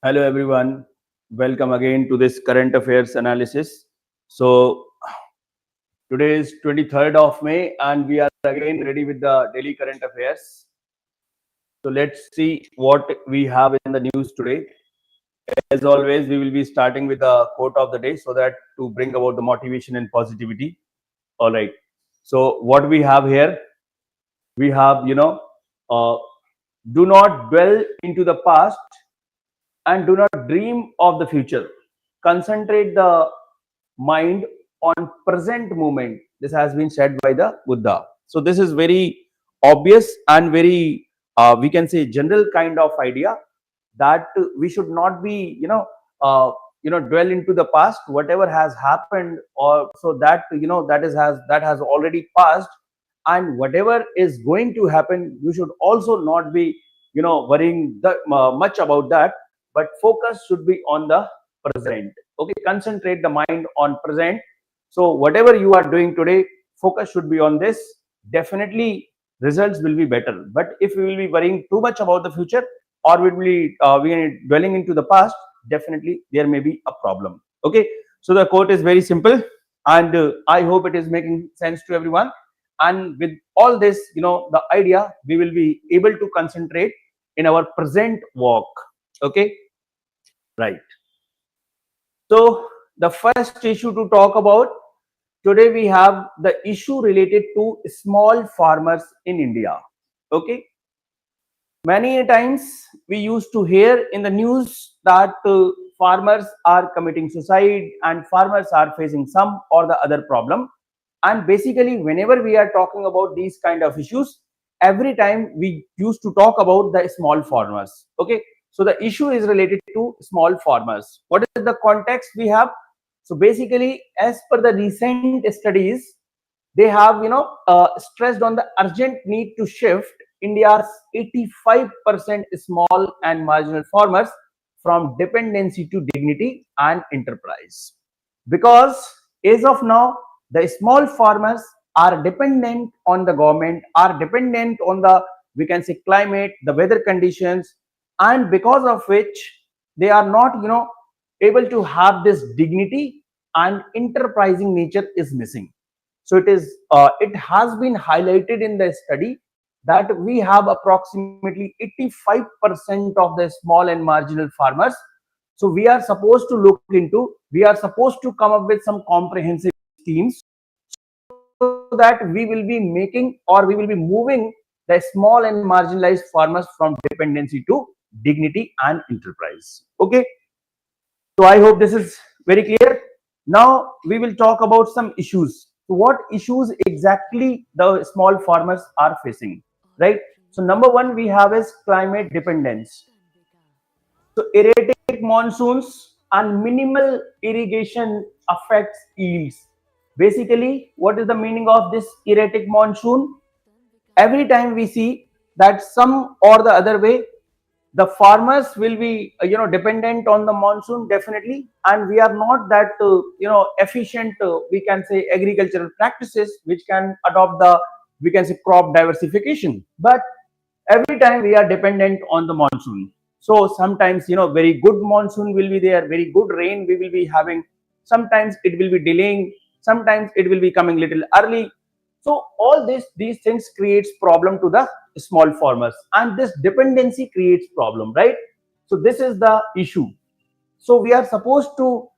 Hello everyone, welcome again to this current affairs analysis. So today is 23rd of May and we are again ready with the daily current affairs. So let's see what we have in the news today. As always, we will be starting with the quote of the day so that to bring about the motivation and positivity. All right. So what we have here, we have, uh, do not dwell into the past and do not dream of the future. Concentrate the mind on present moment. This has been said by the Buddha. So this is very obvious and very we can say general kind of idea that we should not be dwell into the past, whatever has happened, or so that that has already passed, and whatever is going to happen, you should also not be worrying much about that, but focus should be on the present. Okay, concentrate the mind on present. So whatever you are doing today, focus should be on this. Definitely results will be better. But if we will be worrying too much about the future, or we are dwelling into the past, definitely there may be a problem. Okay, so the quote is very simple, and I hope it is making sense to everyone. And with all this, the idea, we will be able to concentrate in our present work. Okay, right. So the first issue to talk about today, we have the issue related to small farmers in India. Okay, many times we used to hear in the news that farmers are committing suicide and farmers are facing some or the other problem. And basically, whenever we are talking about these kind of issues, every time we used to talk about the small farmers. Okay, so the issue is related to small farmers. What is the context we have? So basically, as per the recent studies, they have stressed on the urgent need to shift India's 85% small and marginal farmers from dependency to dignity and enterprise. Because as of now, the small farmers are dependent on the government, are dependent on the, we can say, climate, the weather conditions, and because of which they are not able to have this dignity, and enterprising nature is missing. So it has been highlighted in the study that we have approximately 85% of the small and marginal farmers. So we are supposed to look into, we are supposed to come up with some comprehensive schemes so that we will be making, or we will be moving the small and marginalized farmers from dependency to dignity and enterprise. Okay, so I hope this is very clear. Now we will talk about some issues. So what issues exactly the small farmers are facing, right? So number one we have is climate dependence. So erratic monsoons and minimal irrigation affects yields. Basically, what is the meaning of this erratic monsoon? Every time we see that some or the other way, the farmers will be dependent on the monsoon, definitely, and we are not that efficient, we can say, agricultural practices which can adopt the, we can say, crop diversification. But every time we are dependent on the monsoon. So sometimes very good monsoon will be there, very good rain we will be having, sometimes it will be delaying, sometimes it will be coming little early. So all these things creates problem to the small farmers, and this dependency creates problem, right? So this is the issue. So we are supposed to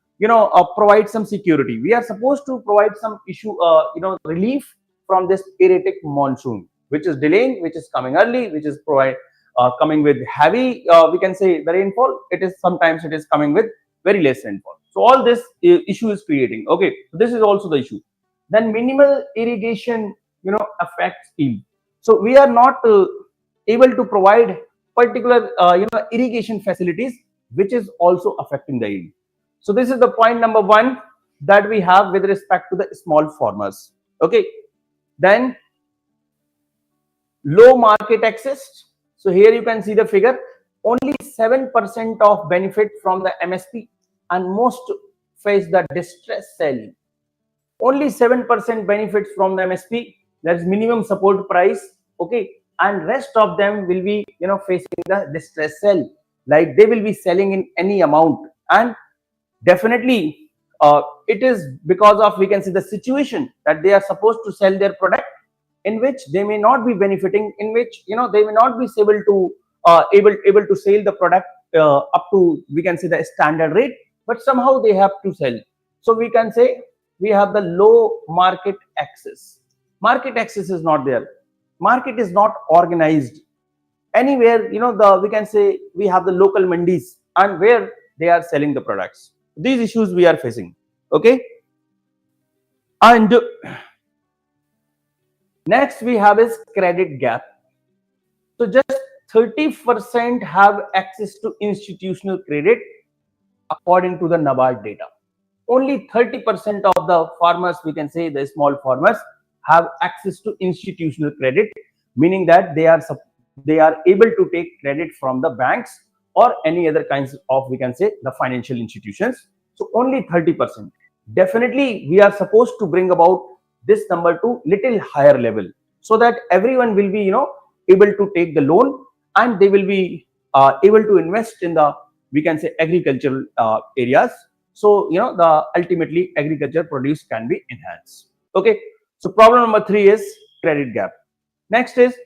provide some security, we are supposed to provide some issue relief from this erratic monsoon, which is delaying, which is coming early, which is coming with heavy, we can say, the rainfall. It is sometimes it is coming with very less rainfall. So all this issue is creating. Okay, so this is also the issue. Then minimal irrigation affects yield. So we are not able to provide particular irrigation facilities, which is also affecting the yield. So this is the point number one that we have with respect to the small farmers. Okay, then low market access. So here you can see the figure, only 7% of benefit from the MSP, and most face the distress selling. Only 7% benefits from the MSP, that is minimum support price. Okay, and rest of them will be facing the distress sell. like they will be selling in any amount, and definitely it is because of, we can see, the situation that they are supposed to sell their product, in which they may not be benefiting, in which they may not be able to sell the product up to, we can say, the standard rate, but somehow they have to sell. So we can say we have the low market access. Market access is not there. Market is not organized anywhere. We can say we have the local mandis and where they are selling the products. These issues we are facing. Okay, and next we have is credit gap. So just 30% have access to institutional credit according to the NABARD data. Only 30% of the farmers, we can say the small farmers, have access to institutional credit, meaning that they are able to take credit from the banks or any other kinds of, we can say, the financial institutions. So only 30%. Definitely we are supposed to bring about this number to little higher level, so that everyone will be able to take the loan, and they will be able to invest in the, we can say, agricultural areas. So the ultimately agriculture produce can be enhanced. Okay, so problem number 3 is credit gap. Next is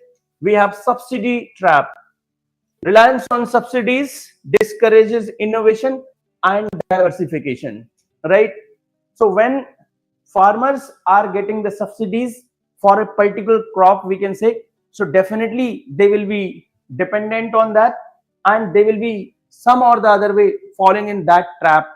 we have subsidy trap. Reliance on subsidies discourages innovation and diversification, right? So when farmers are getting the subsidies for a particular crop, we can say, so definitely they will be dependent on that, and they will be some or the other way falling in that trap,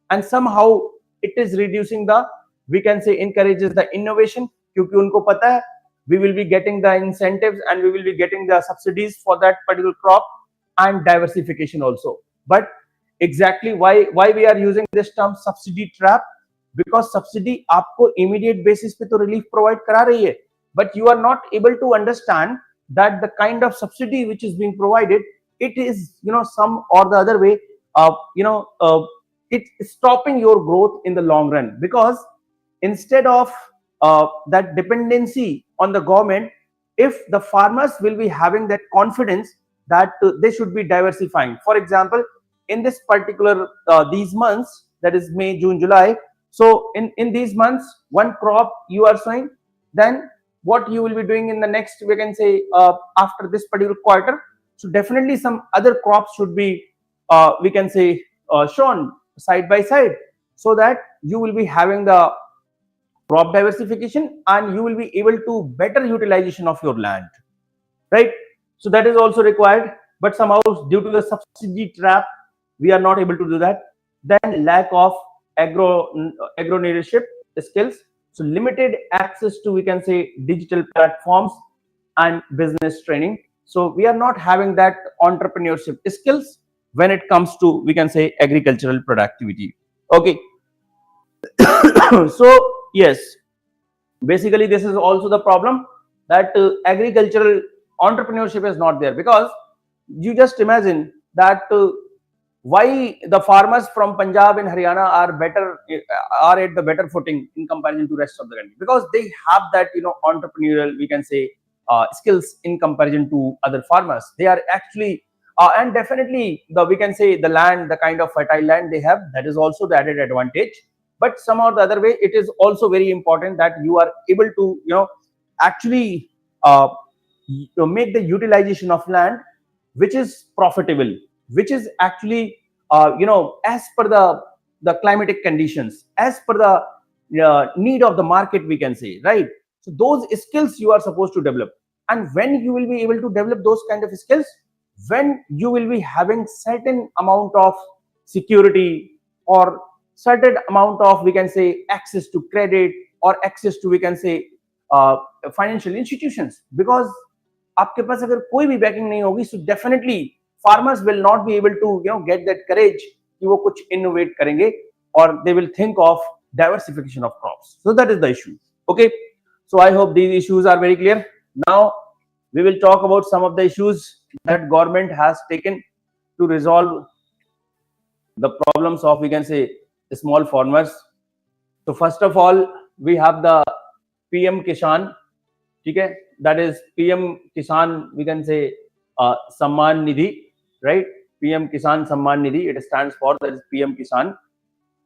and somehow it is reducing the, we can say, encourages the innovation, क्योंकि उनको पता है we will be getting the incentives and we will be getting the subsidies for that particular crop, and diversification also. But exactly why we are using this term subsidy trap? Because subsidy आपको immediate basis पे तो relief provide करा रही है, but you are not able to understand that the kind of subsidy which is being provided, it is some or the other way it's stopping your growth in the long run, because instead of that dependency on the government, if the farmers will be having that confidence that they should be diversifying. For example, in this particular these months, that is May, June, July, so in these months one crop you are sowing, then what you will be doing in the next, we can say, after this particular quarter, so definitely some other crops should be we can say shown side by side, so that you will be having the crop diversification and you will be able to better utilization of your land, right? So that is also required, but somehow due to the subsidy trap we are not able to do that. Then lack of agropreneurship skills, so limited access to, we can say, digital platforms and business training. So we are not having that entrepreneurship skills when it comes to, we can say, agricultural productivity. Okay. So yes, basically this is also the problem, that agricultural entrepreneurship is not there, because you just imagine that why the farmers from Punjab and Haryana are at the better footing in comparison to rest of the country, because they have that entrepreneurial, we can say, skills in comparison to other farmers. They are actually and definitely we can say the land, the kind of fertile land they have, that is also the added advantage. But somehow the other way, it is also very important that you are able to actually make the utilization of land which is profitable, which is actually as per the climatic conditions, as per the need of the market, we can say, right? So those skills you are supposed to develop, and when you will be able to develop those kind of skills, when you will be having certain amount of security or certain amount of, we can say, access to credit or access to, we can say, financial institutions, because आपके पास अगर कोई भी backing नहीं होगी, so definitely farmers will not be able to get that courage कि वो कुछ innovate करेंगे, or they will think of diversification of crops. So that is the issue. Okay, so I hope these issues are very clear. Now we will talk about some of the issues that government has taken to resolve the problems of, we can say, small farmers. So first of all, we have the PM Kisan, okay, that is PM Kisan, we can say, Samman Nidhi, right? PM Kisan Samman Nidhi. It stands for, that is PM Kisan.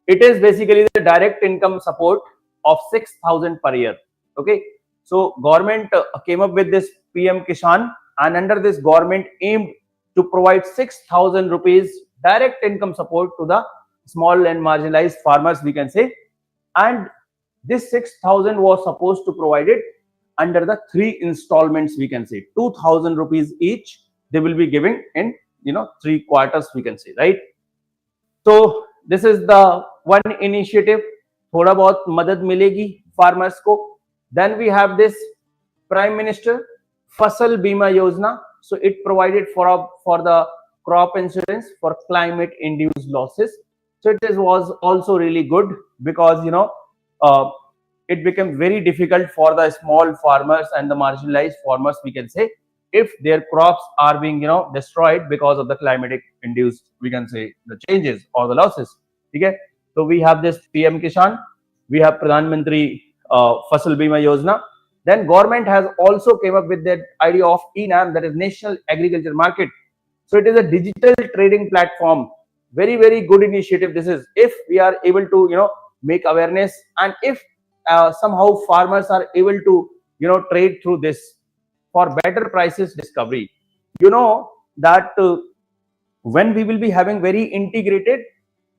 It is basically the direct income support of 6,000 per year. Okay, so government came up with this PM Kisan, and under this government aimed to provide 6,000 rupees direct income support to the small and marginalized farmers, we can say. And this 6,000 was supposed to provide it under the 3 installments, we can say 2,000 rupees each they will be giving in 3 quarters, we can say, right? So this is the one initiative, thoda bahut madad milegi farmers ko. Then we have this Prime Minister Fasal Bima Yojana. So it provided for the crop insurance for climate induced losses. So it was also really good, because it became very difficult for the small farmers and the marginalized farmers, we can say, if their crops are being destroyed because of the climatic induced, we can say, the changes or the losses. Okay, so we have this PM Kisan, we have Pradhan Mantri Fasal Bima Yojana. Then government has also came up with that idea of ENAM, that is National Agriculture Market. So it is a digital trading platform. Very, very good initiative this is, if we are able to make awareness, and if somehow farmers are able to trade through this for better prices discovery. That when we will be having very integrated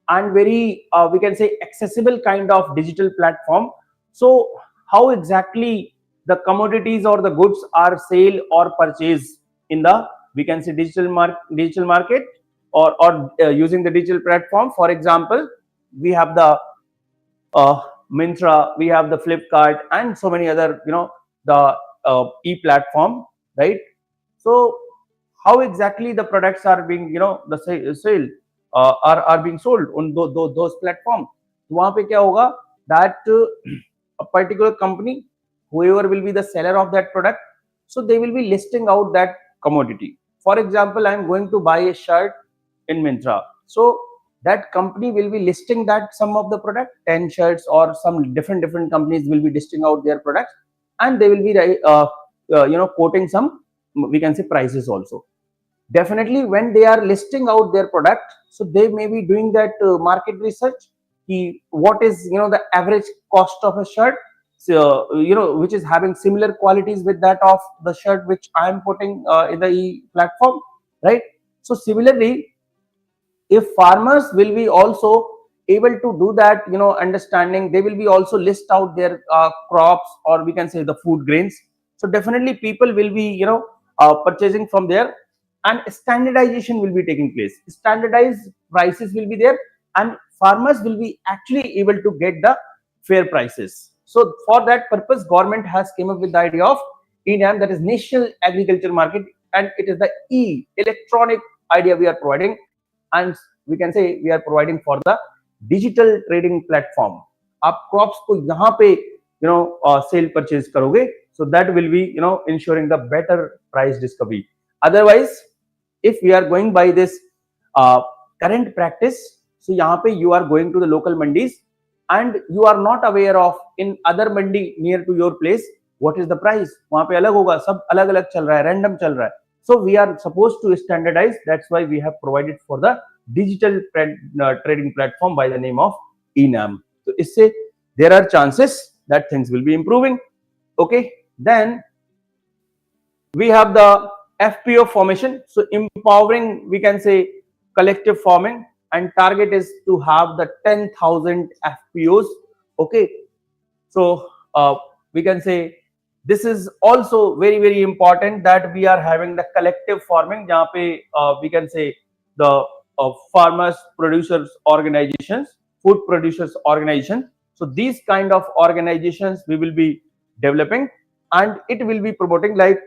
and very we can say accessible kind of digital platform, so how exactly the commodities or the goods are sale or purchase in the, we can say, digital market, or using the digital platform. For example, we have the Myntra, we have the Flipkart, and so many other the e-platform, right? So how exactly the products are being the sale are being sold on those platforms. वहाँ पे क्या होगा, that a particular company, whoever will be the seller of that product, so they will be listing out that commodity. For example, I am going to buy a shirt in Myntra, so that company will be listing that some of the product, 10 shirts, or some different companies will be listing out their products, and they will be quoting some, we can say, prices also. Definitely when they are listing out their product, so they may be doing that market research, what is the average cost of a shirt, so which is having similar qualities with that of the shirt which I am putting in the e-platform, right? So similarly, if farmers will be also able to do that understanding, they will be also list out their crops, or we can say the food grains. So definitely people will be purchasing from there, and standardization will be taking place. Standardized prices will be there, and farmers will be actually able to get the fair prices. So for that purpose, government has came up with the idea of ENAM, that is National Agriculture Market, and it is the electronic idea we are providing, and we can say we are providing for the digital trading platform. आप crops को यहाँ पे sale purchase करोगे, so that will be ensuring the better price discovery. Otherwise, if we are going by this current practice, so यहाँ पे you are going to the local mandis, and you are not aware of in other mandi near to your place what is the price. वहाँ पे अलग होगा, सब अलग अलग चल रहा है, random चल रहा है. So we are supposed to standardize. That's why we have provided for the digital trading platform by the name of ENAM. So isse there are chances that things will be improving. Okay, then we have the FPO formation. So empowering, we can say, collective farming, and target is to have the 10,000 FPOs. Okay, so we can say this is also very, very important that we are having the collective farming, jahan pe we can say the farmers, producers organizations, food producers organization. So these kind of organizations we will be developing, and it will be promoting, like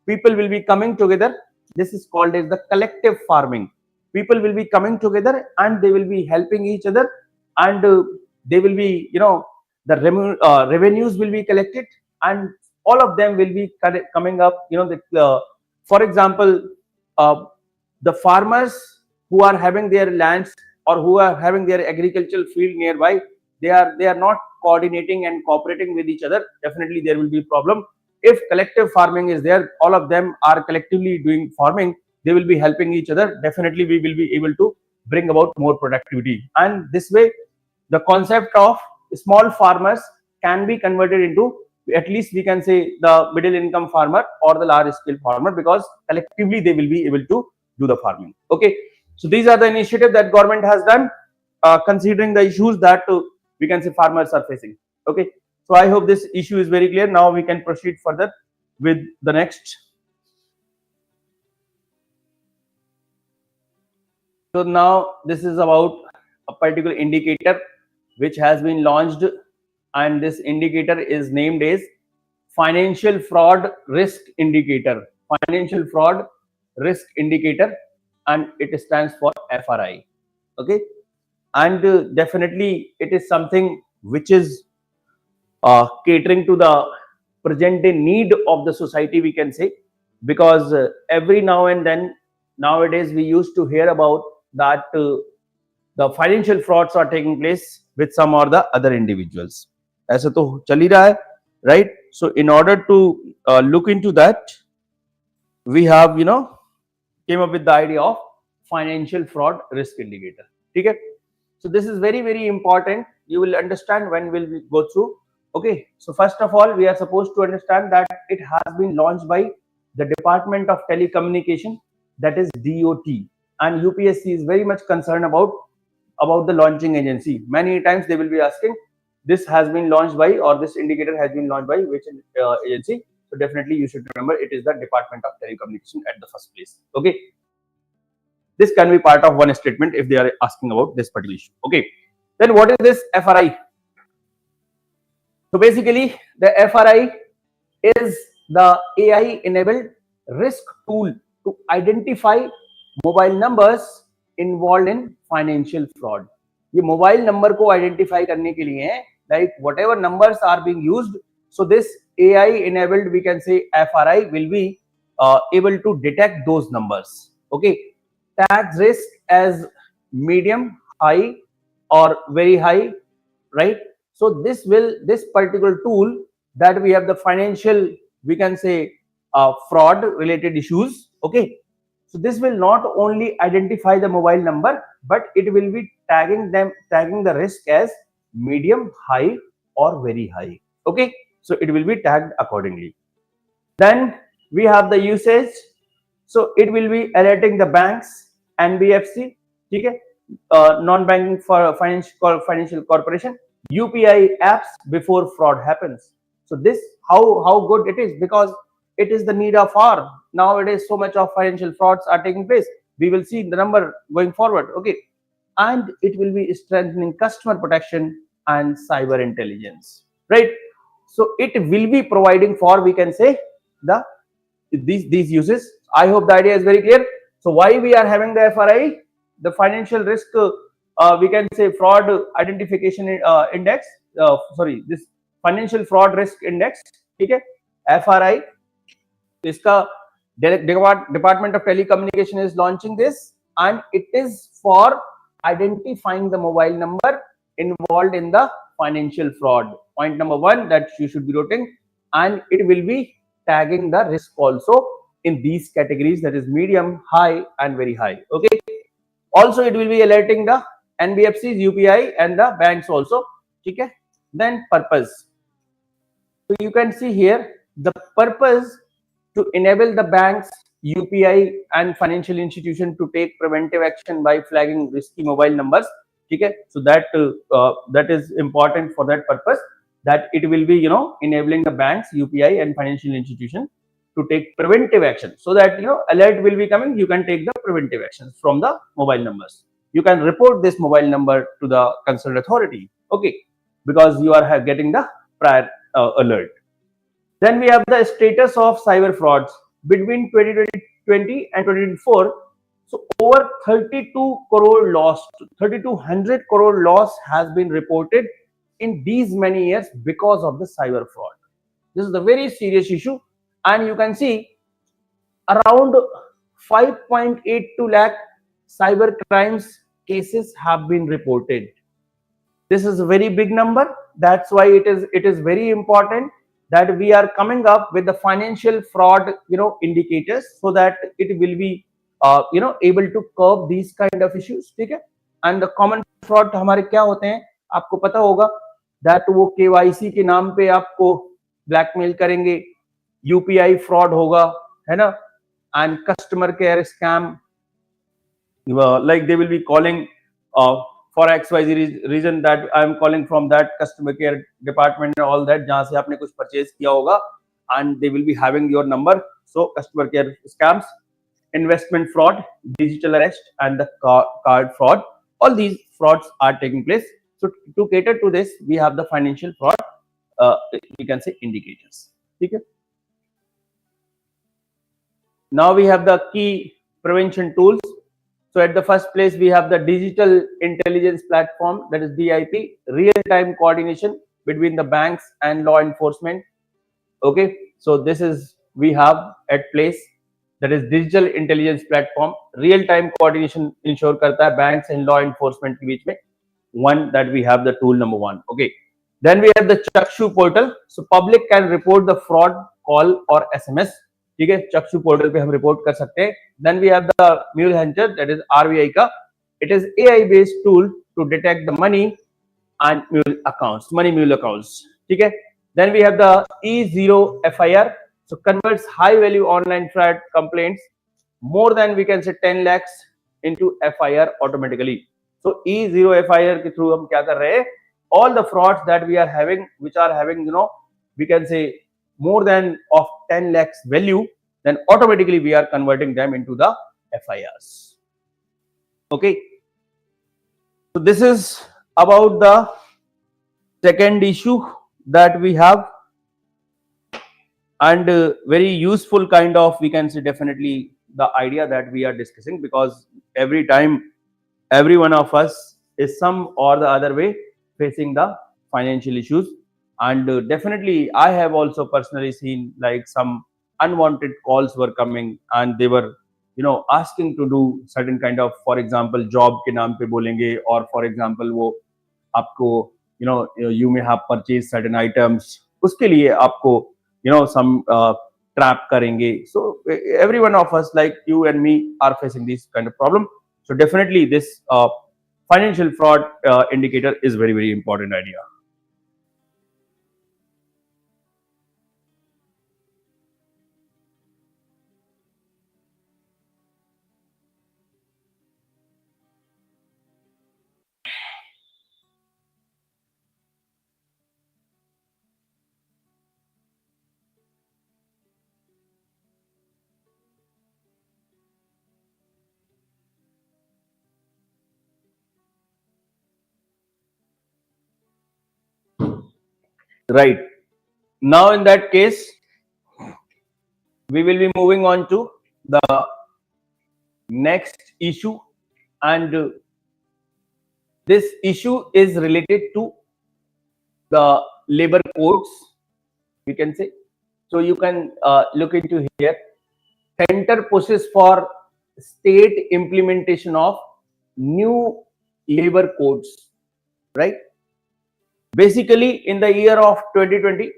people will be coming together. This is called as the collective farming. People will be coming together and they will be helping each other, and they will be the revenues will be collected, and all of them will be coming up. For example, the farmers who are having their lands or who are having their agricultural field nearby, they are not coordinating and cooperating with each other. Definitely there will be problem. If collective farming is there, all of them are collectively doing farming, they will be helping each other. Definitely we will be able to bring about more productivity, and this way the concept of small farmers can be converted into, at least we can say, the middle income farmer or the large scale farmer, because collectively they will be able to do the farming. Okay, so these are the initiatives that government has done, considering the issues that we can say farmers are facing. Okay, so I hope this issue is very clear. Now we can proceed further with the next. So now this is about a particular indicator which has been launched, and this indicator is named as financial fraud risk indicator. Financial fraud risk indicator, and it stands for FRI. Okay, and definitely it is something which is catering to the present day need of the society, we can say, because every now and then nowadays we used to hear about that the financial frauds are taking place with some or the other individuals. ऐसा तो चल ही रहा है, right? So in order to look into that, we have came up with the idea of financial fraud risk indicator. Okay, so this is very, very important. You will understand when will we go through. Okay, so first of all, we are supposed to understand that it has been launched by the Department of Telecommunication, that is DOT, and UPSC is very much concerned about the launching agency. Many times they will be asking, this has been launched by, or this indicator has been launched by which agency? So definitely you should remember it is the Department of Telecommunication at the first place. Okay, this can be part of one statement if they are asking about this particular issue. Okay, then what is this FRI? So basically the FRI is the AI enabled risk tool to identify mobile numbers involved in financial fraud. ये mobile number को identify करने के लिए है, like whatever numbers are being used, so this AI enabled, we can say, FRI will be able to detect those numbers. Okay, tax risk as medium, high or very high, right? So this particular tool that we have the financial, we can say, fraud related issues. Okay, so this will not only identify the mobile number, but it will be tagging the risk as medium, high or very high. Okay, so it will be tagged accordingly. Then we have the usage. So it will be alerting the banks, NBFC, okay, non-banking for financial corporation, UPI apps before fraud happens. So this, how good it is, because it is the need of hour. Nowadays so much of financial frauds are taking place. We will see the number going forward. Okay, and it will be strengthening customer protection and cyber intelligence, right? So it will be providing for, we can say, these uses. I hope the idea is very clear. So why we are having the FRI, the financial risk, we can say fraud identification index, this financial fraud risk index. Okay, FRI, इसका Department of Telecommunication is launching this, and it is for identifying the mobile number involved in the financial fraud. Point number one that you should be noting, and it will be tagging the risk also in these categories, that is medium, high and very high. Okay, also it will be alerting the NBFCs, UPI and the banks also. Okay, then purpose. So you can see here the purpose to enable the banks, UPI and financial institution to take preventive action by flagging risky mobile numbers. Okay, so that is important for that purpose, that it will be enabling the banks, UPI and financial institution to take preventive action, so that alert will be coming, you can take the preventive actions from the mobile numbers. You can report this mobile number to the concerned authority. Okay, because you are getting the prior alert. Then we have the status of cyber frauds between 2020 and 2024. So over 32 crore loss, 3200 crore loss has been reported in these many years because of the cyber fraud. This is a very serious issue, and you can see around 5.82 lakh cyber crimes cases have been reported. This is a very big number. That's why it is very important that we are coming up with the financial fraud indicators, so that it will be able to curb these kind of issues. ठीक है. And the common fraud हमारे क्या होते हैं आपको पता होगा, that वो KYC के नाम पे आपको ब्लैकमेल करेंगे, UPI फ्रॉड होगा, है ना, and customer care scam, like they will be calling for XYZ reason that I am calling from that customer care department and all that, जहाँ से आपने कुछ purchase किया होगा, and they will be having your number. So customer care scams, investment fraud, digital arrest, and the card fraud. All these frauds are taking place. So to cater to this, we have the financial fraud, we can say indicators. Okay. Now we have the key prevention tools. So at the first place, we have the digital intelligence platform, that is DIP, real-time coordination between the banks and law enforcement. Okay, so this is we have at place, that is digital intelligence platform, real-time coordination ensure करता है banks and law enforcement के बीच में. One, that we have the tool number one. Okay, then we have the Chakshu portal. So public can report the fraud call or SMS. ठीक है, चक्षु portal पे हम report कर सकते हैं. Then we have the Mule Hunter, that is RBI का. It is AI based tool to detect the money and mule accounts, money mule accounts. ठीक है. Then we have the E0 FIR. So converts high value online fraud complaints more than we can say 10 lakhs into FIR automatically. So E0 FIR के through हम क्या कर रहे हैं? All the frauds that we are having, which are having, we can say more than of 10 lakhs value, then automatically we are converting them into the FIRs. Okay. So this is about the second issue that we have, and very useful kind of, we can say definitely the idea that we are discussing, because every time every one of us is some or the other way facing the financial issues. And definitely I have also personally seen like some unwanted calls were coming, and they were asking to do certain kind of, for example, job के नाम पे बोलेंगे, or for example वो आपको you may have purchased certain items, उसके लिए आपको some trap करेंगे. So every one of us, like you and me, are facing this kind of problem. So definitely this financial fraud indicator is very, very important idea. Right. Now in that case, we will be moving on to the next issue, and this issue is related to the labor codes, we can say. So you can look into here. Center pushes for state implementation of new labor codes, right? Basically, in the year of 2020,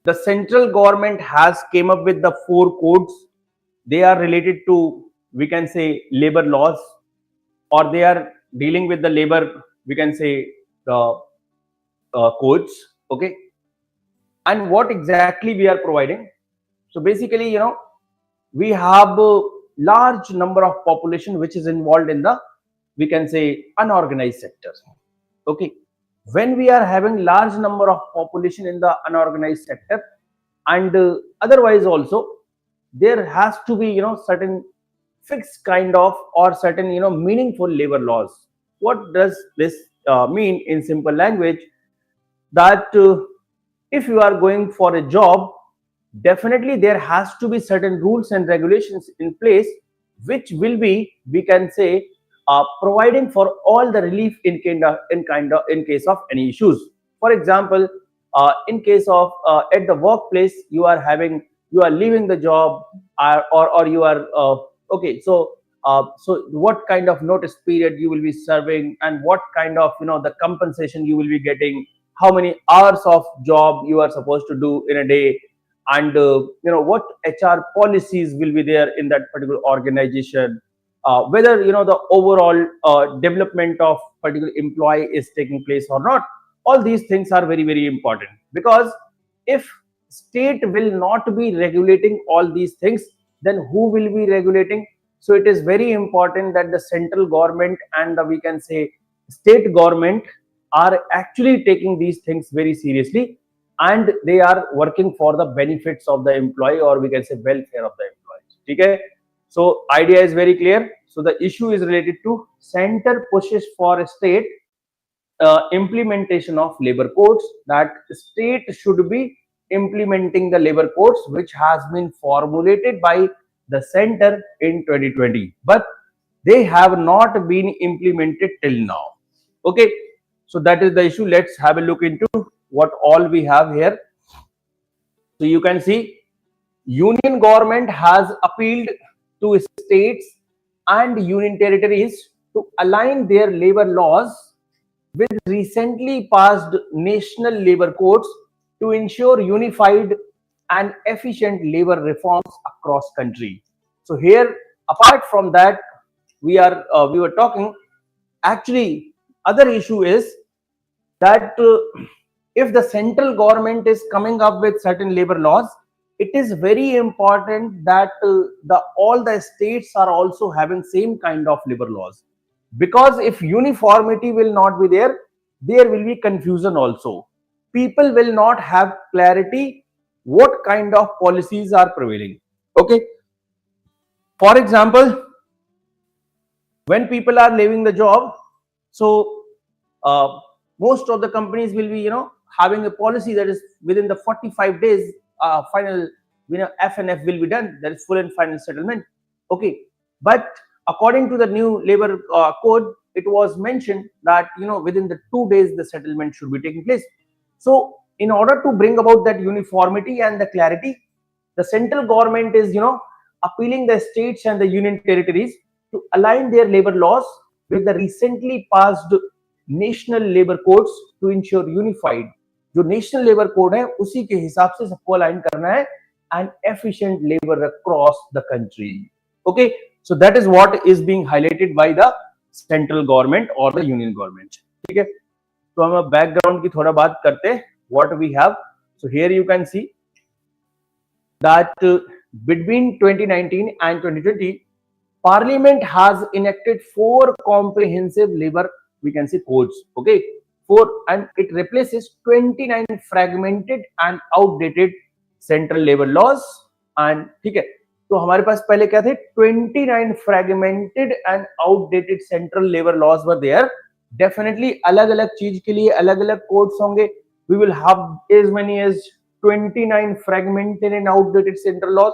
the central government has came up with the 4 codes. They are related to, we can say, labor laws, or they are dealing with the labor, we can say, the codes. Okay. And what exactly we are providing? So basically, we have a large number of population which is involved in the, we can say, unorganized sector. Okay. When we are having large number of population in the unorganized sector, and otherwise also there has to be certain fixed kind of, or certain meaningful labor laws. What does this mean in simple language? That if you are going for a job, definitely there has to be certain rules and regulations in place, which will be, we can say, providing for all the relief in case of any issues. For example, in case of at the workplace, you are leaving the job, or you are okay. So what kind of notice period you will be serving, and what kind of the compensation you will be getting, how many hours of job you are supposed to do in a day, and what HR policies will be there in that particular organization, whether the overall development of particular employee is taking place or not. All these things are very, very important, because if state will not be regulating all these things, then who will be regulating? So it is very important that the central government and the, we can say, state government are actually taking these things very seriously, and they are working for the benefits of the employee, or we can say welfare of the employees. Okay, so idea is very clear. So the issue is related to center pushes for state implementation of labor codes, that state should be implementing the labor codes which has been formulated by the center in 2020, but they have not been implemented till now. Okay, so that is the issue. Let's have a look into what all we have here. So you can see union government has appealed to states and union territories to align their labor laws with recently passed national labor codes to ensure unified and efficient labor reforms across country. So here, apart from that, we were talking, actually other issue is that if the central government is coming up with certain labor laws, it is very important that the all the states are also having same kind of labor laws, because if uniformity will not be there, there will be confusion also. People will not have clarity what kind of policies are prevailing. Okay, for example, when people are leaving the job, so most of the companies will be having a policy that is within the 45 days final FNF will be done, that is full and final settlement. Okay, but according to the new labor code, it was mentioned that within the 2 days the settlement should be taking place. So in order to bring about that uniformity and the clarity, the central government is appealing the states and the union territories to align their labor laws with the recently passed national labor codes to ensure unified, जो national labour code है उसी के हिसाब से सबको align करना है, and efficient labor across the country. Okay, so that is what is being highlighted by the central government or the union government. ठीक है, तो हम बैकग्राउंड की थोड़ा बात करते हैं. What we have, so here you can see that between 2019 and 2020, Parliament has enacted 4 comprehensive labor, we can say, codes. Okay, 4, and it replaces 29 fragmented and outdated central labor laws. And ठीक है, तो हमारे पास पहले क्या थे, 29 fragmented and outdated central labor laws were there. Definitely अलग-अलग चीज के लिए अलग-अलग codes होंगे. We will have as many as 29 fragmented and outdated central laws.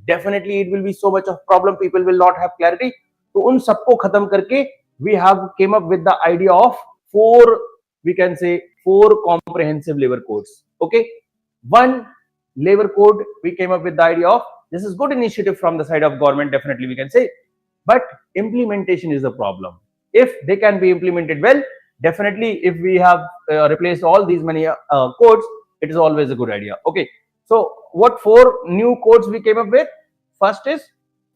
Definitely it will be so much of problem, people will not have clarity. तो उन सबको खत्म करके we have came up with the idea of 4, we can say 4 comprehensive labor codes. Okay, one labor code we came up with the idea of, this is good initiative from the side of government, definitely we can say, but implementation is the problem. If they can be implemented well, definitely if we have replaced all these many codes, it is always a good idea. Okay, so what 4 new codes we came up with? First is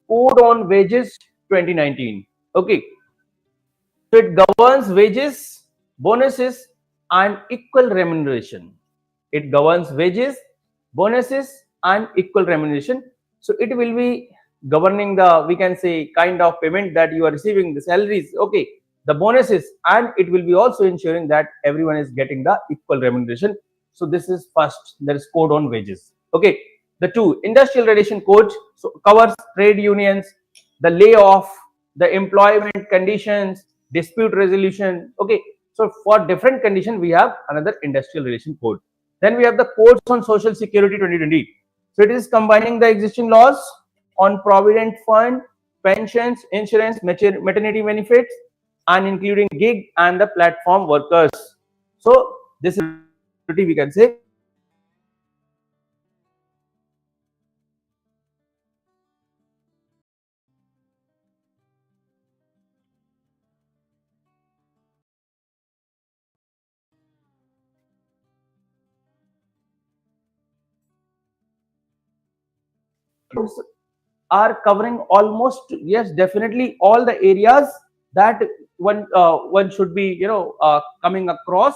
Code on Wages 2019. Okay, so it governs wages, bonuses and equal remuneration. It governs wages, bonuses and equal remuneration. So it will be governing the, we can say, kind of payment that you are receiving, the salaries, okay, the bonuses, and it will be also ensuring that everyone is getting the equal remuneration. So this is first, there is Code on Wages. Okay, the 2, Industrial Relation Code, so covers trade unions, the layoff, the employment conditions, dispute resolution. Okay, so for different condition we have another Industrial Relation Code. Then we have the Codes on Social Security 2020. So it is combining the existing laws on provident fund, pensions, insurance, maternity benefits, and including gig and the platform workers. So this is, we can say, are covering almost, yes, definitely all the areas that one should be coming across,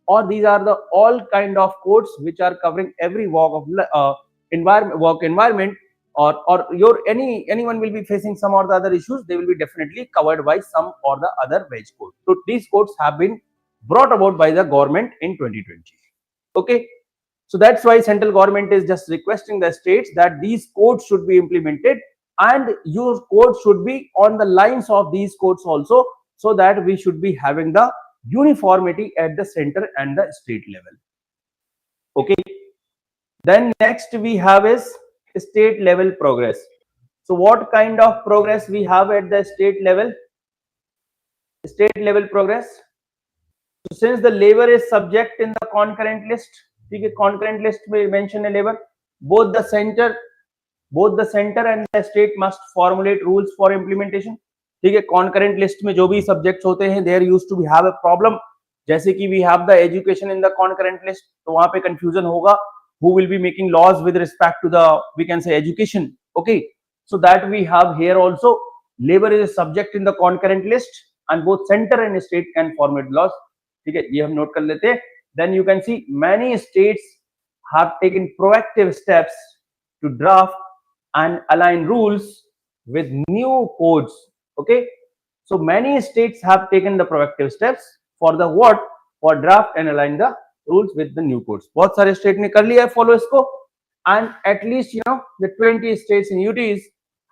or these are the all kind of codes which are covering every walk of work environment, or anyone will be facing some or the other issues, they will be definitely covered by some or the other wage code. So these codes have been brought about by the government in 2020. Okay, so that's why central government is just requesting the states that these codes should be implemented, and your codes should be on the lines of these codes also, so that we should be having the uniformity at the center and the state level. Okay, then next we have is state level progress. So what kind of progress we have at the state level? State level progress. So since the labor is subject in the concurrent list, okay, concurrent list may mention a labor, both the center and the state must formulate rules for implementation. ठीक है, concurrent list में जो भी subjects होते हैं, there used to have a problem. जैसे कि we have the education in the concurrent list, तो वहाँ पे confusion होगा. Who will be making laws with respect to the, we can say, education? Okay, so that we have here also. Labor is a subject in the concurrent list, and both center and state can formulate laws. ठीक है, ये हम note कर लेते हैं. Then you can see many states have taken proactive steps to draft and align rules with new codes. Okay, so many states have taken the proactive steps for the what? For draft and align the rules with the new codes. बहुत सारे state ने कर लिया है follow इसको, and at least the 20 states and UTs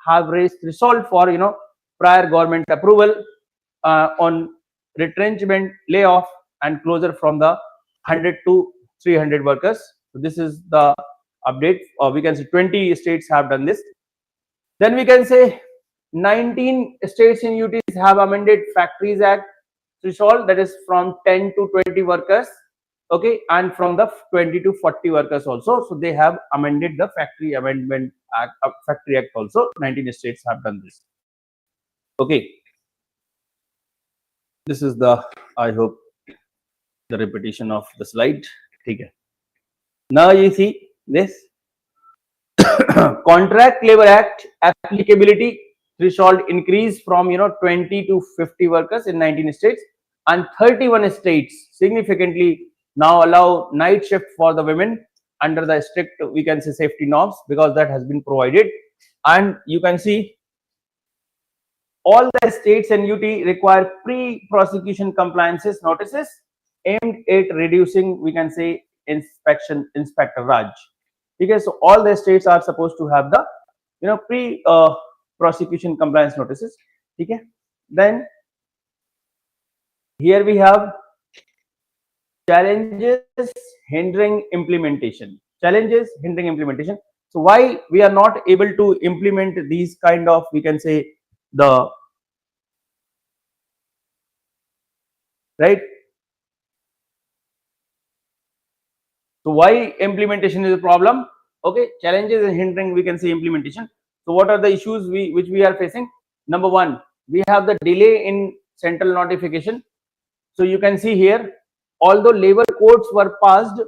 have raised threshold for prior government approval on retrenchment, layoff, and closure from the 100 to 300 workers. So this is the update, or we can say 20 states have done this. Then we can say 19 states and UTs have amended Factories Act threshold, that is from 10 to 20 workers. Okay, and from the 20 to 40 workers also. So they have amended the Factory Amendment Act, Factory Act also. 19 states have done this. Okay, this is the, I hope, the repetition of the slide. Okay. Now you see this Contract Labor Act applicability threshold increase from 20 to 50 workers in 19 states, and 31 states significantly now allow night shift for the women under the strict, we can say, safety norms, because that has been provided. And you can see all the states and UT require pre-prosecution compliances notices aimed at reducing, we can say, inspector Raj. Okay, so all the states are supposed to have the pre-prosecution compliance notices. Okay, then here we have challenges hindering implementation. Challenges hindering implementation. So why we are not able to implement these kind of, we can say, the right. So why implementation is a problem? Okay, challenges and hindering, we can say, implementation. So what are the issues which we are facing? Number one, we have the delay in central notification. So you can see here, although labor codes were passed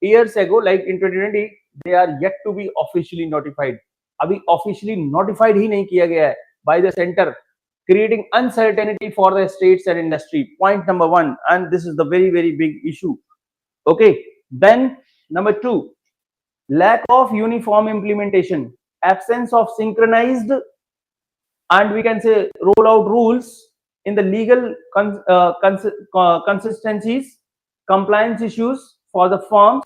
years ago, like in 2020, they are yet to be officially notified. Abhi officially notified ही नहीं किया गया है by the center, creating uncertainty for the states and industry. Point number one, and this is the very, very big issue. Okay, then number two, lack of uniform implementation, absence of synchronized, and we can say, roll out rules in the legal consistencies, compliance issues for the firms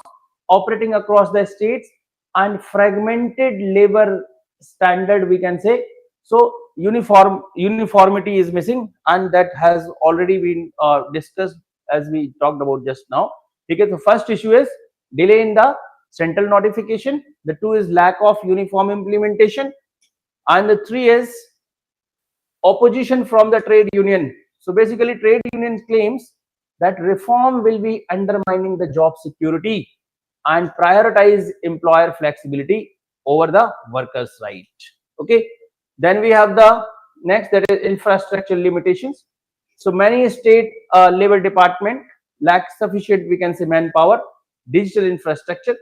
operating across the states, and fragmented labor standard, we can say. So uniformity is missing, and that has already been discussed as we talked about just now. Okay, so first issue is delay in the central notification. The two is lack of uniform implementation, and the three is opposition from the trade union. So basically, trade union claims that reform will be undermining the job security and prioritize employer flexibility over the workers' right. Okay, then we have the next, that is infrastructure limitations. So many state labor department lack sufficient, we can say, manpower, digital infrastructure,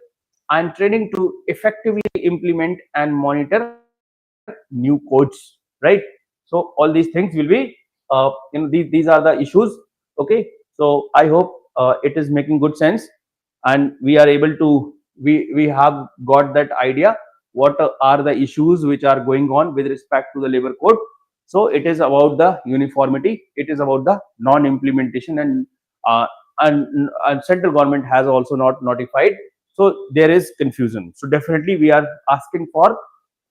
and training to effectively implement and monitor new codes, right? So all these things will be these are the issues. Okay, so I hope it is making good sense, and we are able to we have got that idea what are the issues which are going on with respect to the labor code. So it is about the uniformity, it is about the non implementation, uh, and central government has also not notified, so there is confusion. So definitely we are asking for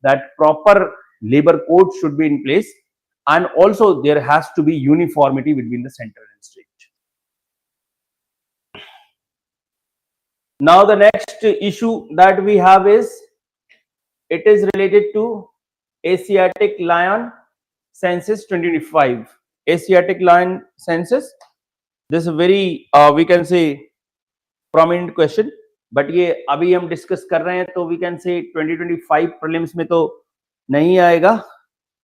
that proper labor code should be in place, and also there has to be uniformity between the center and state. Now the next issue that we have is it is related to Asiatic lion census 2025. Asiatic lion census, this is a very we can say prominent question, but ये अभी हम discuss कर रहे हैं तो we can say 2025 prelims में तो नहीं आएगा,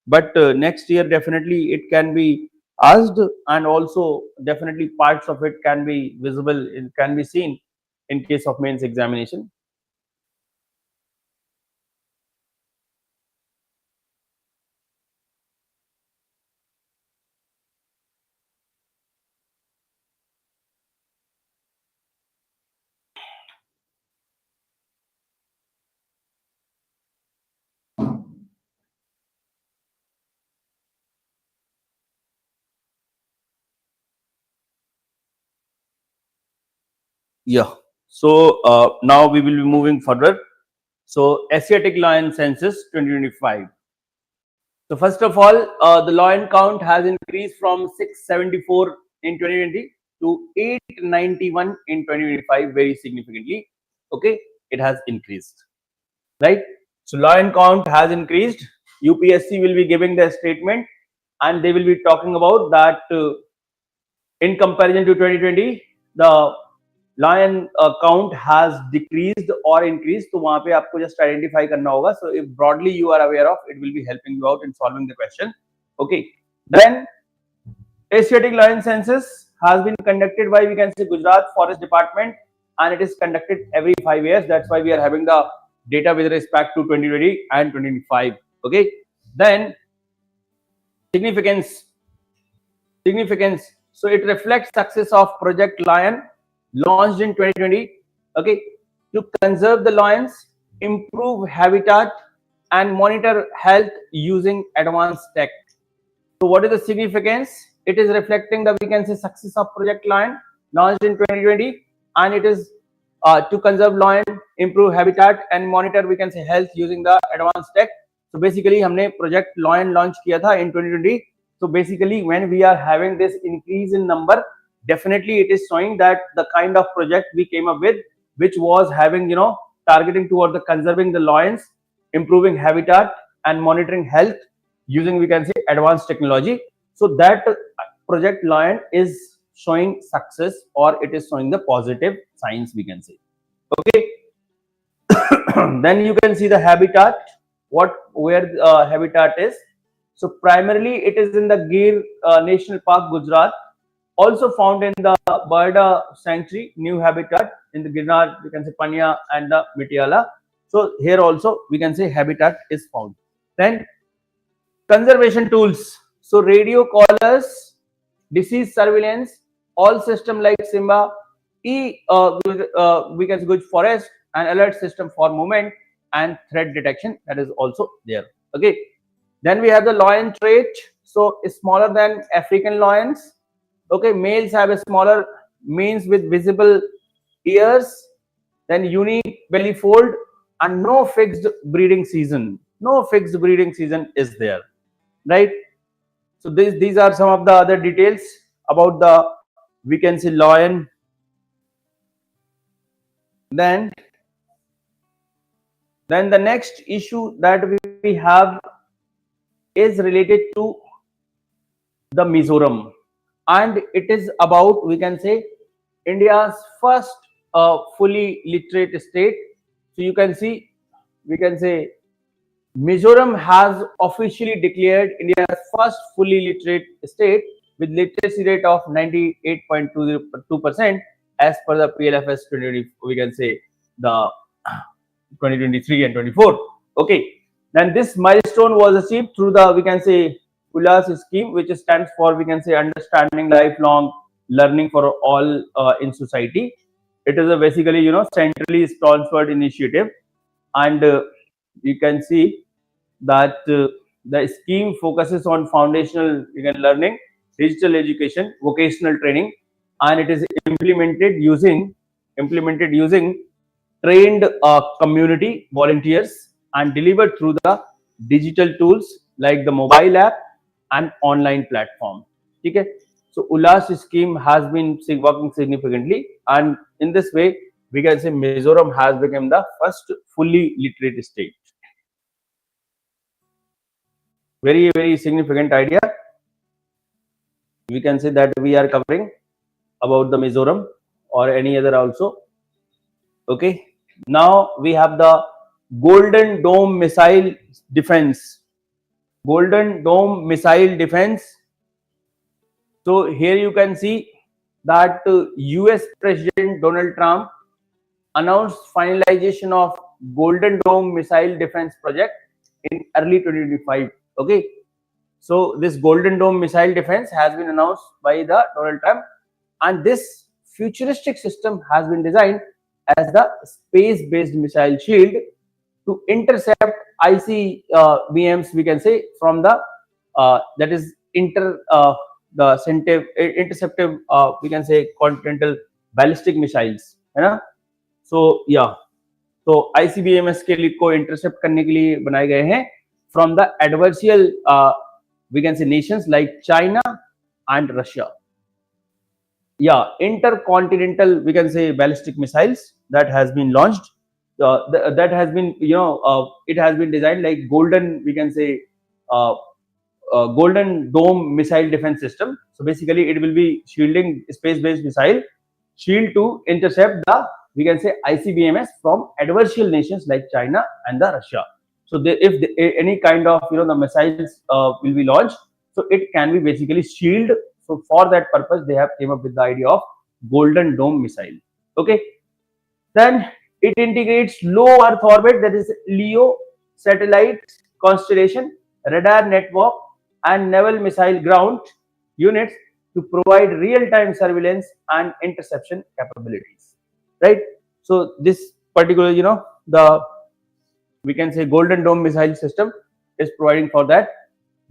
but next year definitely it can be asked, and also definitely parts of it can be visible, it can be seen in case of mains examination. Yeah. So now we will be moving further. So Asiatic lion census 2025. So first of all, the lion count has increased from 674 in 2020 to 891 in 2025, very significantly. Okay, it has increased, right? So lion count has increased. UPSC will be giving the statement, and they will be talking about that in comparison to 2020, the lion count has decreased or increased. तो वहाँ पे आपको just identify करना होगा. So if broadly you are aware of, it will be helping you out in solving the question. Okay. Then Asiatic lion census has been conducted by, we can say, Gujarat Forest Department, and it is conducted every 5 years. That's why we are having the data with respect to 2020 and 2025. Okay. Then significance. So it reflects success of Project Lion launched in 2020. Okay, to conserve the lions, improve habitat, and monitor health using advanced tech. So what is the significance? It is reflecting the, we can say, success of Project Lion launched in 2020, and it is to conserve lion, improve habitat, and monitor, we can say, health using the advanced tech. So basically हमने Project Lion launch किया था in 2020. So basically when we are having this increase in number, definitely it is showing that the kind of project we came up with, which was having, targeting towards the conserving the lions, improving habitat, and monitoring health using, we can say, advanced technology. So that Project Lion is showing success, or it is showing the positive signs, we can say. Okay. Then you can see the habitat, where habitat is. So primarily it is in the Gir National Park, Gujarat. Also found in the bird sanctuary, new habitat in the Girnar, we can say Panya and the Mitiala. So here also we can say habitat is found. Then conservation tools. So radio collars, disease surveillance, all system like Simba, we can say good forest, and alert system for movement and threat detection, that is also there. Okay. Then we have the lion trait. So smaller than African lions. Okay, males have a smaller manes with visible ears, then unique belly fold, and no fixed breeding season. No fixed breeding season is there, right? So these are some of the other details about the, we can say, lion. Then the next issue that we have is related to the Mizoram, and it is about, we can say, India's first fully literate state. So you can see, we can say, Mizoram has officially declared India's first fully literate state with literacy rate of 98.22% as per the PLFS 2020, we can say, the 2023 and 24. Okay, then this milestone was achieved through the, we can say, ULAS scheme, which stands for, we can say, understanding lifelong learning for all in society. It is a basically, you know, centrally sponsored initiative, and you can see that the scheme focuses on foundational, you can, learning, digital education, vocational training, and it is implemented using trained community volunteers and delivered through the digital tools like the mobile app and online platform. Okay, so ULAS scheme has been working significantly, and in this way we can say Mizoram has become the first fully literate state. Very significant idea. We can say that we are covering about the Mizoram or any other also. Okay, now we have the Golden Dome missile defense. Golden Dome missile defense. So here you can see that US President Donald Trump announced finalization of Golden Dome missile defense project in early 2025. Okay, so this Golden Dome missile defense has been announced by the Donald Trump, and this futuristic system has been designed as the space-based missile shield to intercept ICBMs, we can say, from the that is interceptive, we can say, continental ballistic missiles, है ना? So yeah, तो ICBMs के लिए को intercept करने के लिए बनाए गए हैं from the adversarial, we can say, nations like China and Russia. Yeah, intercontinental, we can say, ballistic missiles that has been launched. That has been, you know, it has been designed like golden, we can say, Golden Dome missile defense system. So basically, it will be shielding space-based missile shield to intercept the, we can say, ICBMs from adversarial nations like China and the Russia. So if any kind of, you know, the missiles will be launched, so it can be basically shield. So for that purpose, they have came up with the idea of Golden Dome missile. Okay, then it integrates low Earth orbit, that is LEO satellite constellation, radar network, and naval missile ground units to provide real-time surveillance and interception capabilities. Right. So this particular, you know, the, we can say, Golden Dome missile system is providing for that.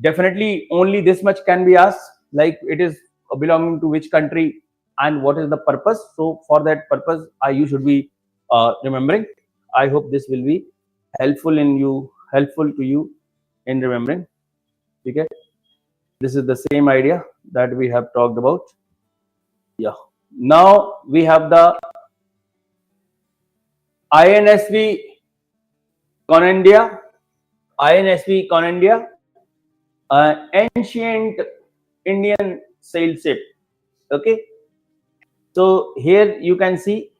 Definitely, only this much can be asked, like it is belonging to which country and what is the purpose. So for that purpose, you should be remembering. I hope this will be helpful to you in remembering. Okay, this is the same idea that we have talked about. Yeah. Now we have the INSV Conandia, ancient Indian sail ship. Okay, so here you can see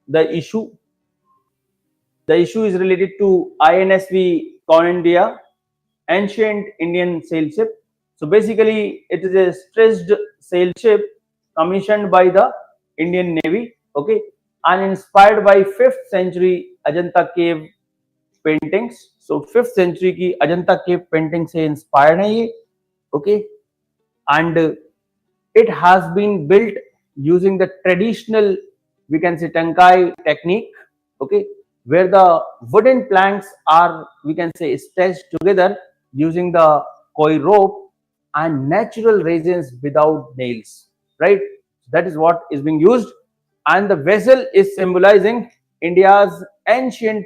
the issue. The issue is related to INSV Conandia, ancient Indian sail ship. So basically, it is a stressed sail ship commissioned by the Indian Navy. Okay, and inspired by 5th century Ajanta cave paintings. So 5th century की Ajanta cave painting से inspired है ये. Okay, and it has been built using the traditional, we can say, Tankai technique. Okay, where the wooden planks are, we can say, stretched together using the koi rope and natural resins without nails. Right, that is what is being used, and the vessel is symbolizing India's ancient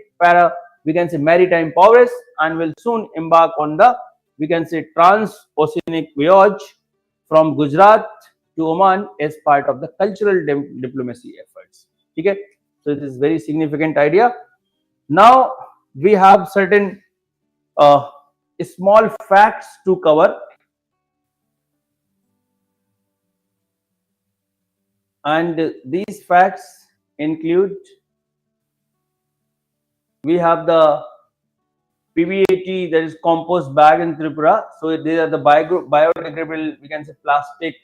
we can say, maritime prowess, and will soon embark on the, we can say, trans-oceanic voyage from Gujarat to Oman as part of the cultural diplomacy efforts. Okay, so it is very significant idea. Now we have certain small facts to cover, and these facts include, we have the PBAT, that is compost bag in Tripura. So these are the biodegradable, we can say, plastic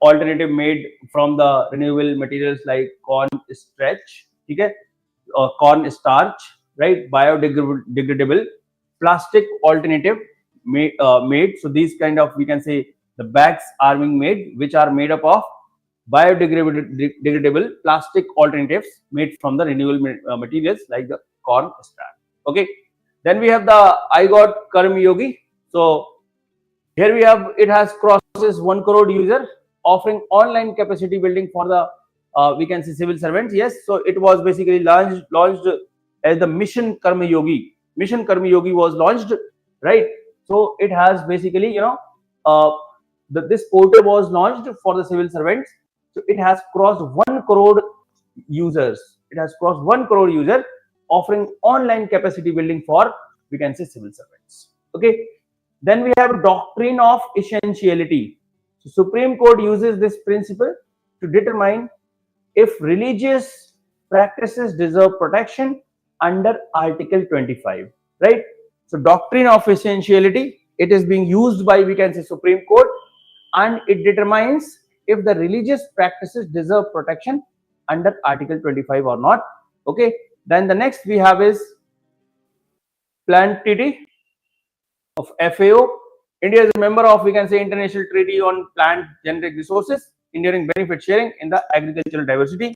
alternative made from the renewable materials like corn stretch. Okay, corn starch, right? Biodegradable plastic alternative made. So these kind of, we can say, the bags are being made, which are made up of biodegradable plastic alternatives made from the renewable materials like the corn starch. Okay. Then we have the I got Karma Yogi. So here we have, it has crosses 1 crore user, offering online capacity building for the we can say civil servants. Yes, so it was basically launched as the Mission Karma Yogi. Mission Karma Yogi was launched, right? So it has basically, this portal was launched for the civil servants. So it has crossed 1 crore users. It has crossed 1 crore user, offering online capacity building for, we can say, civil servants. Okay. Then we have doctrine of essentiality. So Supreme Court uses this principle to determine if religious practices deserve protection under Article 25, right? So doctrine of essentiality, it is being used by, we can say, Supreme Court, and it determines if the religious practices deserve protection under Article 25 or not. Okay. Then the next we have is Plenty of FAO. India is a member of, we can say, International Treaty on Plant Genetic Resources, ensuring benefit sharing in the agricultural diversity.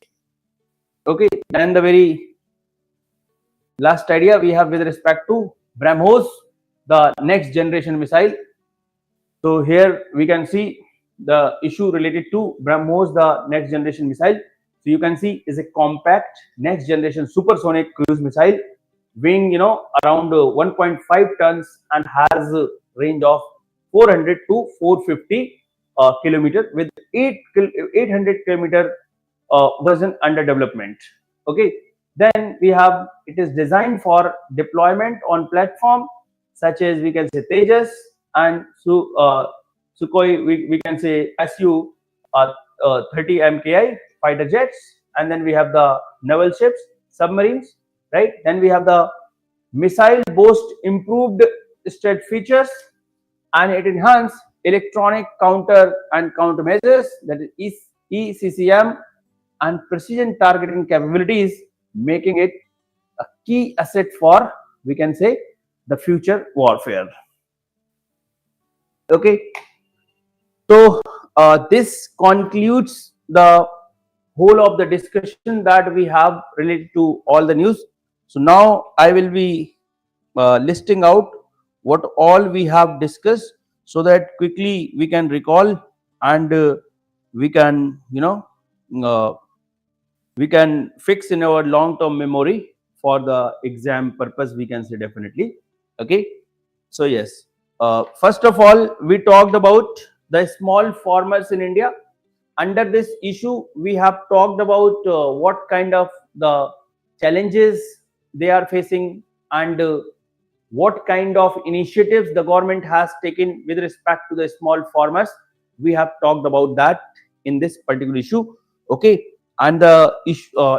Okay, then the very last idea we have with respect to BrahMos, the next generation missile. So here we can see the issue related to BrahMos, the next generation missile. So you can see is a compact next generation supersonic cruise missile, weighing around 1.5 tons and has a range of 400 to 450 kilometer with 800 kilometer version under development. Okay, then we have, it is designed for deployment on platform such as, we can say, Tejas and Sukhoi, we can say Su 30 MKI fighter jets, and then we have the naval ships, submarines, right? Then we have the missile boasts improved stealth features, and it enhances electronic counter and countermeasures, that is ECCM, and precision targeting capabilities, making it a key asset for, we can say, the future warfare. Okay, so this concludes the whole of the discussion that we have related to all the news. So now I will be listing out what all we have discussed, so that quickly we can recall and we can we can fix in our long term memory for the exam purpose, we can say, definitely. Okay, so yes, first of all, we talked about the small farmers in India. Under this issue, we have talked about what kind of the challenges they are facing, and what kind of initiatives the government has taken with respect to the small farmers. We have talked about that in this particular issue. Okay, and the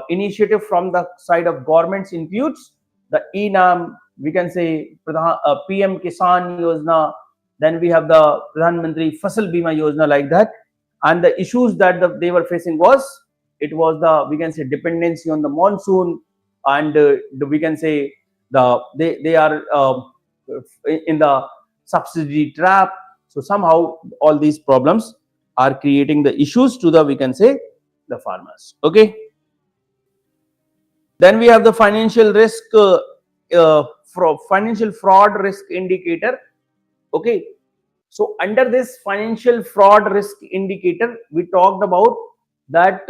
initiative from the side of governments includes the ENAM, we can say, PM Kisan Yojana. Then we have the Pradhan Mantri Fasal Bima Yojana, like that. And the issues that they were facing was, it was the, we can say, dependency on the monsoon, and we can say they are in the subsidy trap. So somehow all these problems are creating the issues to the, we can say, the farmers. Okay, then we have the financial risk financial fraud risk indicator. Okay, so under this financial fraud risk indicator, we talked about that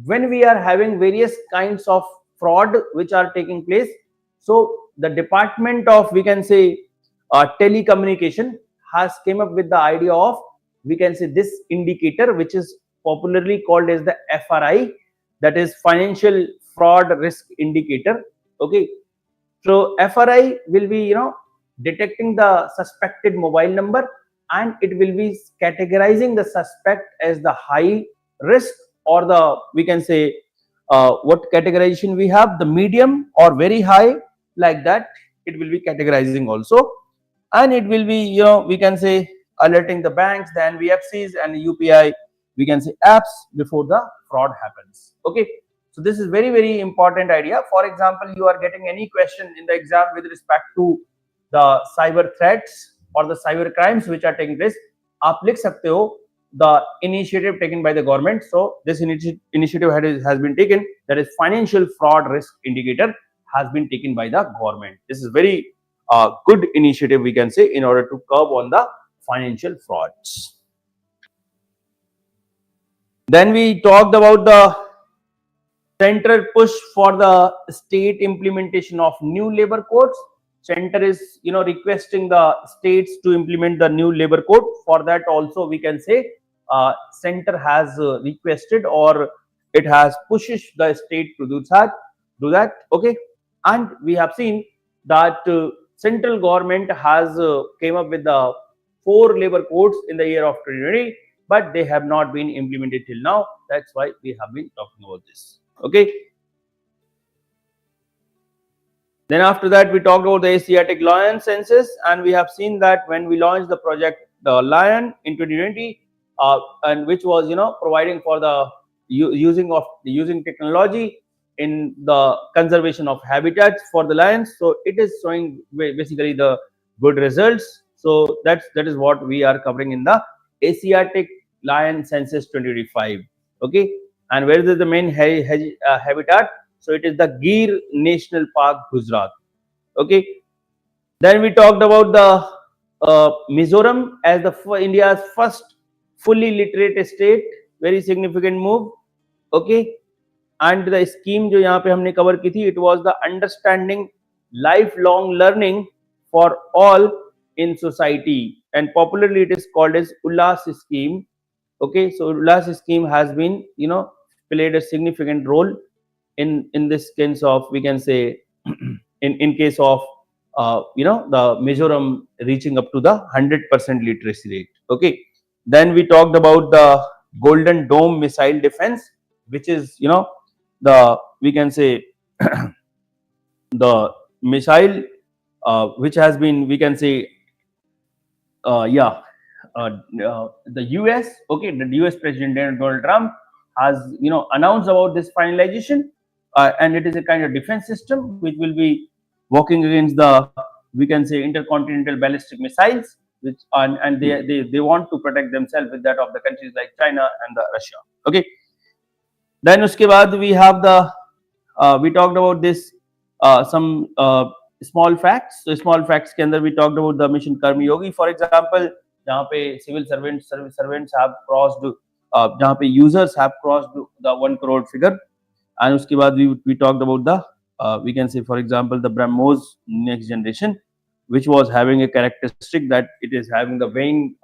when we are having various kinds of fraud which are taking place, so the department of, we can say, telecommunication has came up with the idea of, we can say, this indicator, which is popularly called as the FRI, that is financial fraud risk indicator. Okay, so FRI will be detecting the suspected mobile number, and it will be categorizing the suspect as the high risk, or the, we can say, what categorization we have, the medium or very high, like that. It will be categorizing also, and it will be we can say alerting the banks, the NBFCs and the UPI, we can say, apps before the fraud happens. Okay, So this is very, very important idea. For example, you are getting any question in the exam with respect to the cyber threats or the cyber crimes which are taking place. आप लिख सकते हो the initiative taken by the government. So this initiative has been taken, that is financial fraud risk indicator has been taken by the government. This is very good initiative, we can say, in order to curb on the financial frauds. Then we talked about the center push for the state implementation of new labor codes. Center is requesting the states to implement the new labor code. For that also we can say center has requested, or it has pushes the state to do that. Okay, and we have seen that central government has came up with the 4 labor codes in the year of 2020, but they have not been implemented till now. That's why we have been talking about this. Okay, then after that we talked about the Asiatic lion census, and we have seen that when we launched the project the lion in 2020, and which was providing for the using technology in the conservation of habitats for the lions. So it is showing basically the good results. So that is what we are covering in the Asiatic lion census 2025. Okay, and where is the main habitat? So it is the Gir National Park, Gujarat. Okay. Then we talked about the Mizoram as the India's first fully literate state. Very significant move. Okay. And the scheme जो यहाँ पे हमने cover की थी, it was the understanding lifelong learning for all in society, and popularly it is called as Ullas scheme. Okay, so Ullas scheme has been played a significant role in this case of, we can say, in case of the Mizoram reaching up to the 100% literacy rate. Okay, then we talked about the Golden Dome missile defense, which is the, we can say, the missile which has been, we can say, the US, okay, the US President Donald Trump has announced about this finalization, and it is a kind of defense system which will be working against the, we can say, intercontinental ballistic missiles, which and they want to protect themselves with that of the countries like China and the Russia. Okay, then uske baad we have the we talked about this some small facts. So small facts के अंदर we talked about the mission Karmi Yogi, for example, जहाँ पे civil servants have crossed, जहाँ पे users have crossed the 1 crore figure, and उसके बाद we talked about the we can say, for example, the BrahMos next generation, which was having a characteristic that it is having the weighing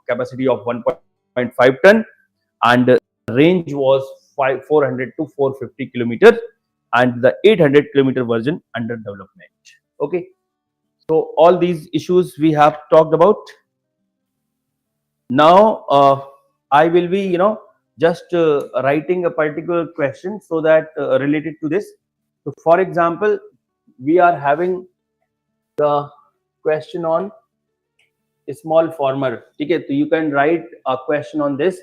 capacity of 1.5 ton, and the range was 400 to 450 kilometers, and the 800 kilometer version under development. Okay, so all these issues we have talked about. Now I will be just writing a particular question so that related to this. So for example, we are having the question on a small farmer. Okay, so you can write a question on this.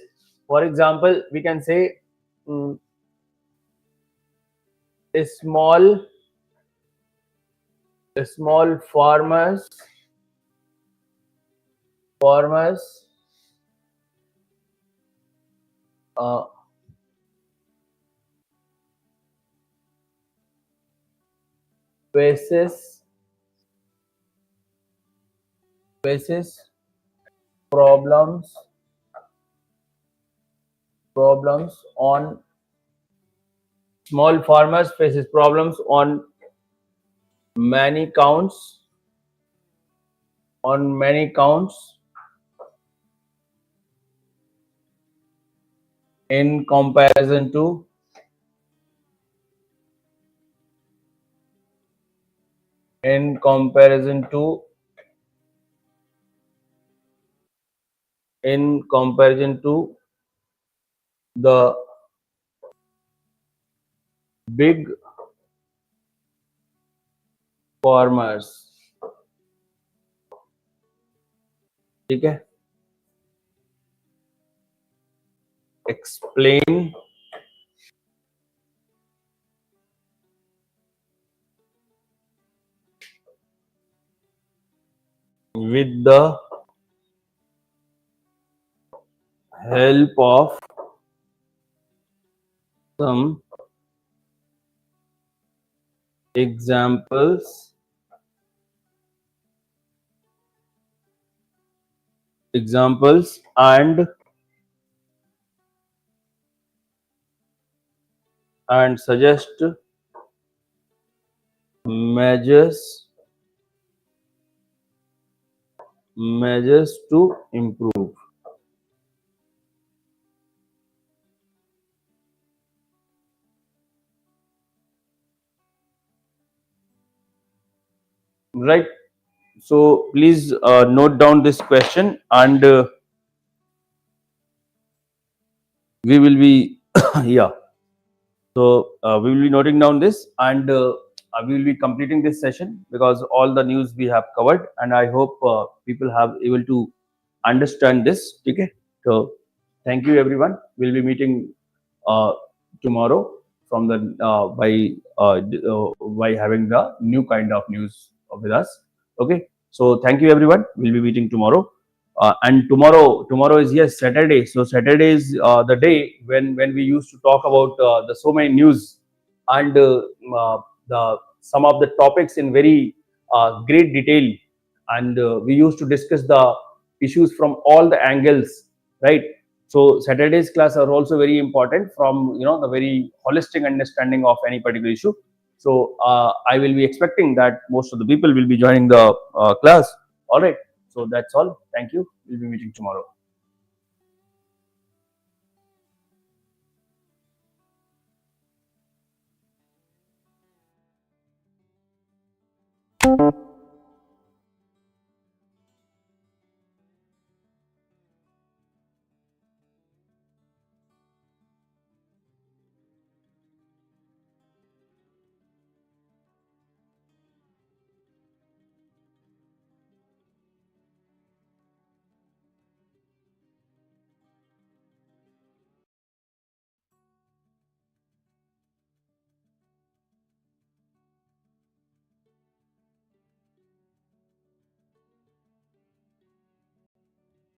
For example, we can say a small farmers faces problems on small farmers faces problems on many counts in comparison to the big farmers. ठीक है, explain with the help of some examples and suggest measures to improve. Right. So please note down this question, and we will be yeah. So we will be noting down this, and we will be completing this session because all the news we have covered, and I hope people have able to understand this. Okay. So thank you, everyone. We'll be meeting tomorrow from the by having the new kind of news with us. Okay. So thank you, everyone. We'll be meeting tomorrow. And tomorrow is, yes, Saturday. So Saturday is the day when we used to talk about the so many news, and the some of the topics in very great detail, and we used to discuss the issues from all the angles, right? So Saturday's class are also very important from the very holistic understanding of any particular issue. So I will be expecting that most of the people will be joining the class. All right. So that's all. Thank you. We'll be meeting tomorrow.